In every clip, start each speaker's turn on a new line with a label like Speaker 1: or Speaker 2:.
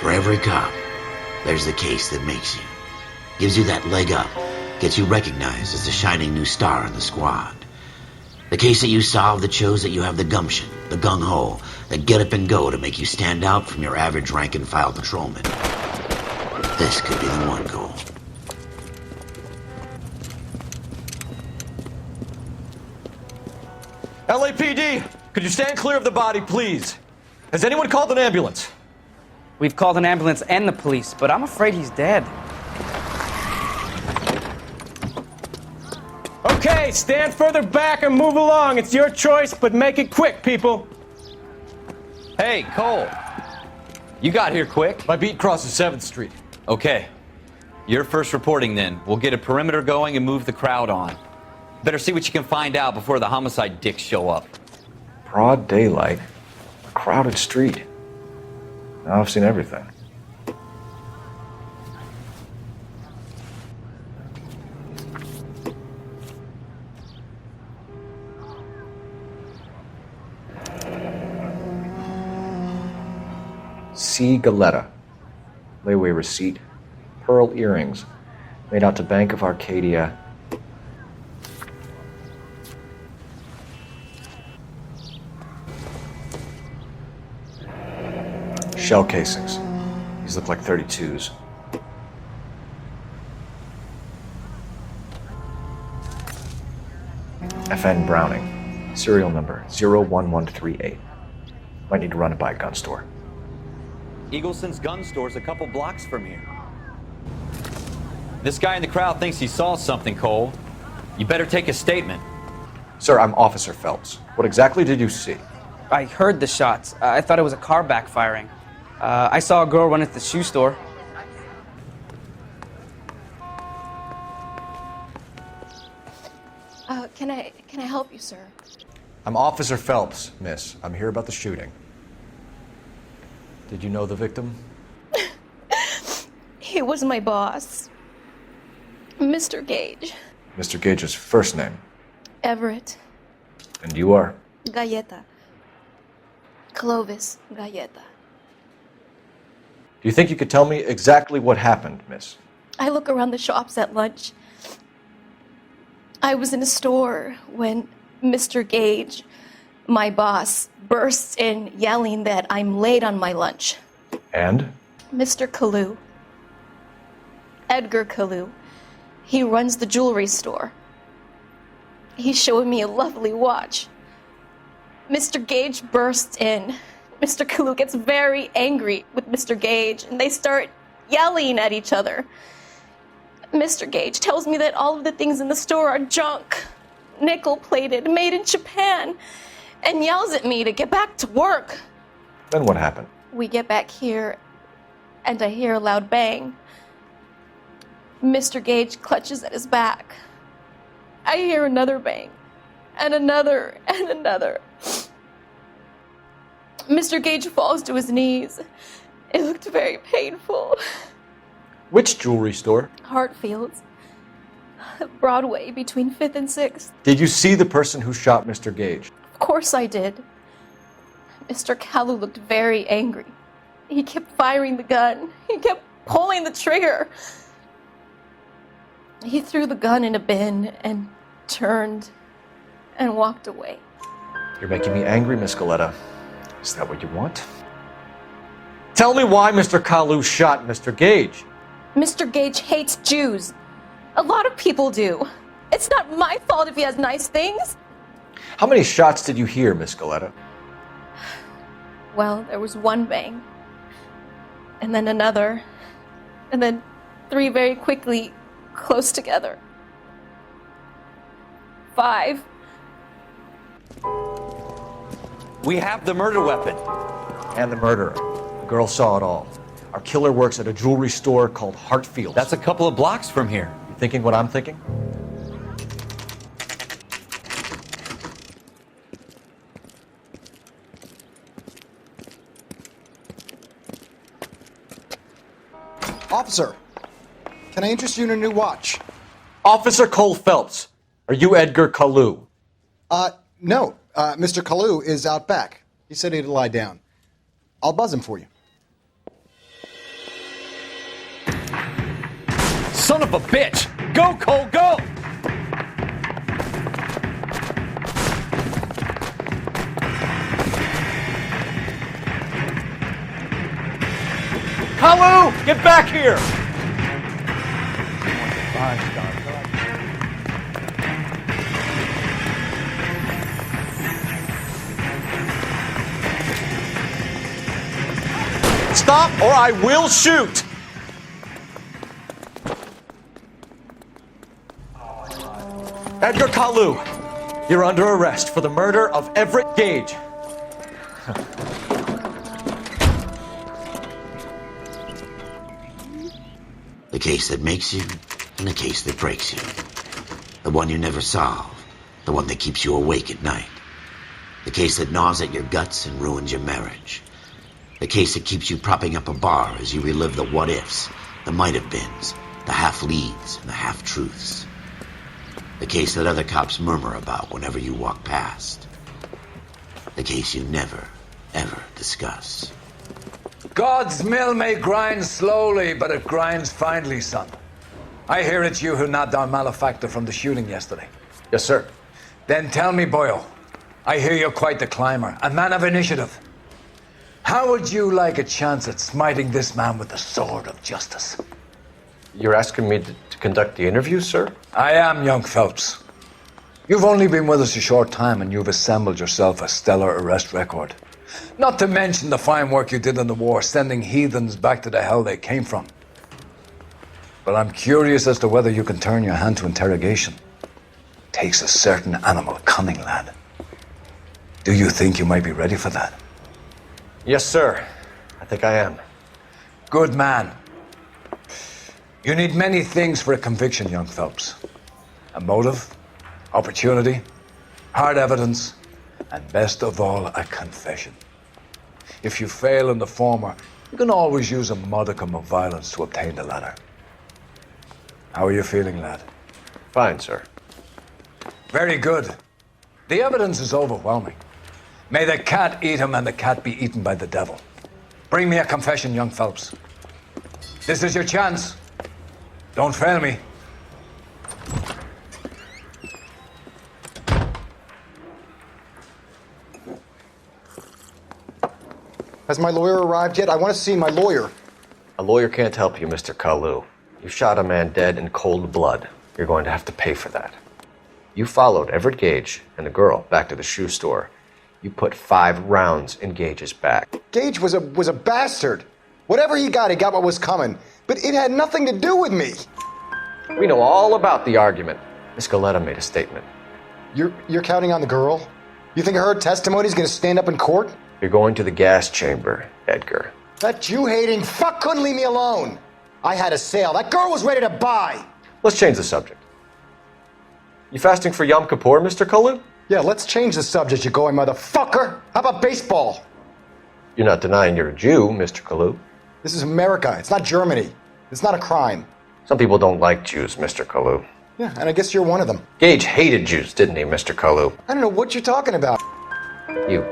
Speaker 1: For every cop, there's the case that makes you. Gives you that leg up. Gets you recognized as the shining new star in the squad. The case that you solve that shows that you have the gumption, the gung-ho, the get up and go to make you stand out from your average rank-and-file patrolman. This could be the one, Cole.
Speaker 2: LAPD, could you stand clear of the body, please? Has anyone called an ambulance?
Speaker 3: We've called an ambulance and the police, but I'm afraid he's dead.
Speaker 4: Okay, stand further back and move along. It's your choice, but make it quick, people.
Speaker 5: Hey, Cole. You got here quick.
Speaker 2: My beat crosses 7th Street.
Speaker 5: Okay. You're first reporting then. We'll get a perimeter going and move the crowd on. Better see what you can find out before the homicide dicks show up.
Speaker 6: Broad daylight. A crowded street. Now I've seen everything. C. Galetta. Layaway receipt. Pearl earrings. Made out to Bank of Arcadia. Shell casings. These look like 32s. FN Browning. Serial number 01138. Might need to run it by a gun store.
Speaker 5: Eagleson's gun store's a couple blocks from here. This guy in the crowd thinks he saw something, Cole. You better take a statement.
Speaker 6: Sir, I'm Officer Phelps. What exactly did you see?
Speaker 3: I heard the shots. I thought it was a car backfiring. I saw a girl run into the shoe store.
Speaker 7: Can I help you, sir?
Speaker 6: I'm Officer Phelps, miss. I'm here about the shooting. Did you know the victim?
Speaker 7: He was my boss, Mr. Gage.
Speaker 6: Mr. Gage's first name.
Speaker 7: Everett
Speaker 6: And you are?
Speaker 7: Galleta. Clovis Galleta.
Speaker 6: Do you think you could tell me exactly what happened, miss?
Speaker 7: I look around the shops at lunch. I was in a store when Mr. Gage, my boss, bursts in yelling that I'm late on my lunch.
Speaker 6: And?
Speaker 7: Mr. Kalu, Edgar Kalu, he runs the jewelry store. He's showing me a lovely watch. Mr. Gage bursts in. Mr. Kalu gets very angry with Mr. Gage, and they start yelling at each other. Mr. Gage tells me that all of the things in the store are junk, nickel-plated, made in Japan, and yells at me to get back to work.
Speaker 6: Then what happened?
Speaker 7: We get back here, and I hear a loud bang. Mr. Gage clutches at his back. I hear another bang, and another, and another. Mr. Gage falls to his knees. It looked very painful.
Speaker 6: Which jewelry store?
Speaker 7: Hartfield's. Broadway, between 5th and 6th.
Speaker 6: Did you see the person who shot Mr. Gage?
Speaker 7: Of course I did. Mr. Kalu looked very angry. He kept firing the gun. He kept pulling the trigger. He threw the gun in a bin and turned and walked away.
Speaker 6: You're making me angry, Miss Galetta. Is that what you want? Tell me why Mr. Kalu shot Mr. Gage.
Speaker 7: Mr. Gage hates Jews. A lot of people do. It's not my fault if he has nice things.
Speaker 6: How many shots did you hear, Miss Galetta?
Speaker 7: Well, there was one bang, and then another, and then 3 very quickly, close together. 5.
Speaker 5: We have the murder weapon.
Speaker 6: And the murderer. The girl saw it all. Our killer works at a jewelry store called Hartfield's.
Speaker 5: That's a couple of blocks from here.
Speaker 6: You thinking what I'm thinking?
Speaker 8: Officer, can I interest you in a new watch?
Speaker 6: Officer Cole Phelps, are you Edgar Kalu?
Speaker 8: No. Mr. Kalu is out back. He said he'd lie down. I'll buzz him for you.
Speaker 5: Son of a bitch! Go, Cole, go!
Speaker 2: Kalu, get back here! Stop or I will shoot! Edgar Kalu, you're under arrest for the murder of Everett Gage.
Speaker 1: The case that makes you, and the case that breaks you. The one you never solve, the one that keeps you awake at night. The case that gnaws at your guts and ruins your marriage. The case that keeps you propping up a bar as you relive the what-ifs, the might-have-beens, the half-leads, and the half-truths. The case that other cops murmur about whenever you walk past. The case you never, ever discuss.
Speaker 9: God's mill may grind slowly, but it grinds finely, son. I hear it's you who nabbed our malefactor from the shooting yesterday.
Speaker 6: Yes, sir.
Speaker 9: Then tell me, Boyle, I hear you're quite the climber, a man of initiative. How would you like a chance at smiting this man with the sword of justice?
Speaker 6: You're asking me to conduct the interview, sir?
Speaker 9: I am, young Phelps. You've only been with us a short time and you've assembled yourself a stellar arrest record. Not to mention the fine work you did in the war, sending heathens back to the hell they came from. But I'm curious as to whether you can turn your hand to interrogation. Takes a certain animal cunning, lad. Do you think you might be ready for that?
Speaker 6: Yes, sir. I think I am.
Speaker 9: Good man. You need many things for a conviction, young Phelps. A motive, opportunity, hard evidence, and best of all, a confession. If you fail in the former, you can always use a modicum of violence to obtain the latter. How are you feeling, lad?
Speaker 6: Fine, sir.
Speaker 9: Very good. The evidence is overwhelming. May the cat eat him and the cat be eaten by the devil. Bring me a confession, young Phelps. This is your chance. Don't fail me.
Speaker 8: Has my lawyer arrived yet? I want to see my lawyer.
Speaker 6: A lawyer can't help you, Mr. Kalu. You shot a man dead in cold blood. You're going to have to pay for that. You followed Everett Gage and the girl back to the shoe store. You put 5 rounds in Gage's back.
Speaker 8: Gage was a bastard. Whatever he got what was coming. But it had nothing to do with me.
Speaker 6: We know all about the argument. Miss Goleta made a statement.
Speaker 8: You're counting on the girl? You think her testimony's gonna stand up in court?
Speaker 6: You're going to the gas chamber, Edgar.
Speaker 8: That Jew-hating fuck couldn't leave me alone. I had a sale. That girl was ready to buy.
Speaker 6: Let's change the subject. You fasting for Yom Kippur, Mr. Kalu?
Speaker 8: Yeah, let's change the subject, you going motherfucker. How about baseball?
Speaker 6: You're not denying you're a Jew, Mr. Kalu.
Speaker 8: This is America. It's not Germany. It's not a crime.
Speaker 6: Some people don't like Jews, Mr. Kalu.
Speaker 8: Yeah, and I guess you're one of them.
Speaker 6: Gage hated Jews, didn't he, Mr. Kalu?
Speaker 8: I don't know what you're talking about.
Speaker 6: You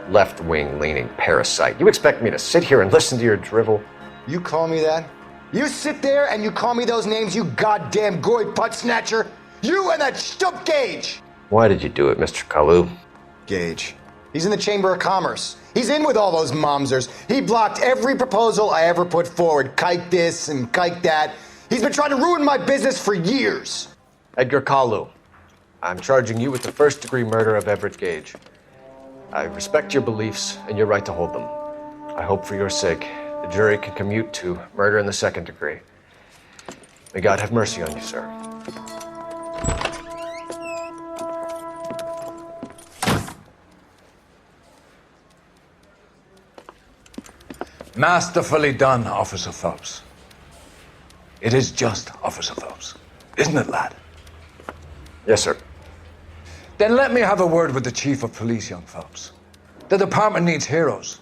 Speaker 6: left-wing leaning parasite. You expect me to sit here and listen to your drivel?
Speaker 8: You call me that? You sit there and you call me those names, you goddamn goy putt snatcher? You and that stup Gage!
Speaker 6: Why did you do it, Mr. Kalu?
Speaker 8: Gage. He's in the Chamber of Commerce. He's in with all those momsers. He blocked every proposal I ever put forward. Kike this and kike that. He's been trying to ruin my business for years.
Speaker 6: Edgar Kalu, I'm charging you with the first-degree murder of Everett Gage. I respect your beliefs and your right to hold them. I hope for your sake the jury can commute to murder in the second degree. May God have mercy on you, sir.
Speaker 9: Masterfully done, Officer Phelps. It is just, Officer Phelps. Isn't it, lad?
Speaker 6: Yes, sir.
Speaker 9: Then let me have a word with the Chief of Police, young Phelps. The department needs heroes.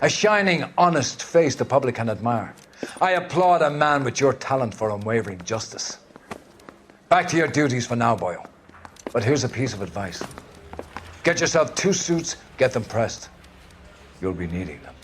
Speaker 9: A shining, honest face the public can admire. I applaud a man with your talent for unwavering justice. Back to your duties for now, Boyle. But here's a piece of advice. Get yourself 2 suits, get them pressed. You'll be needing them.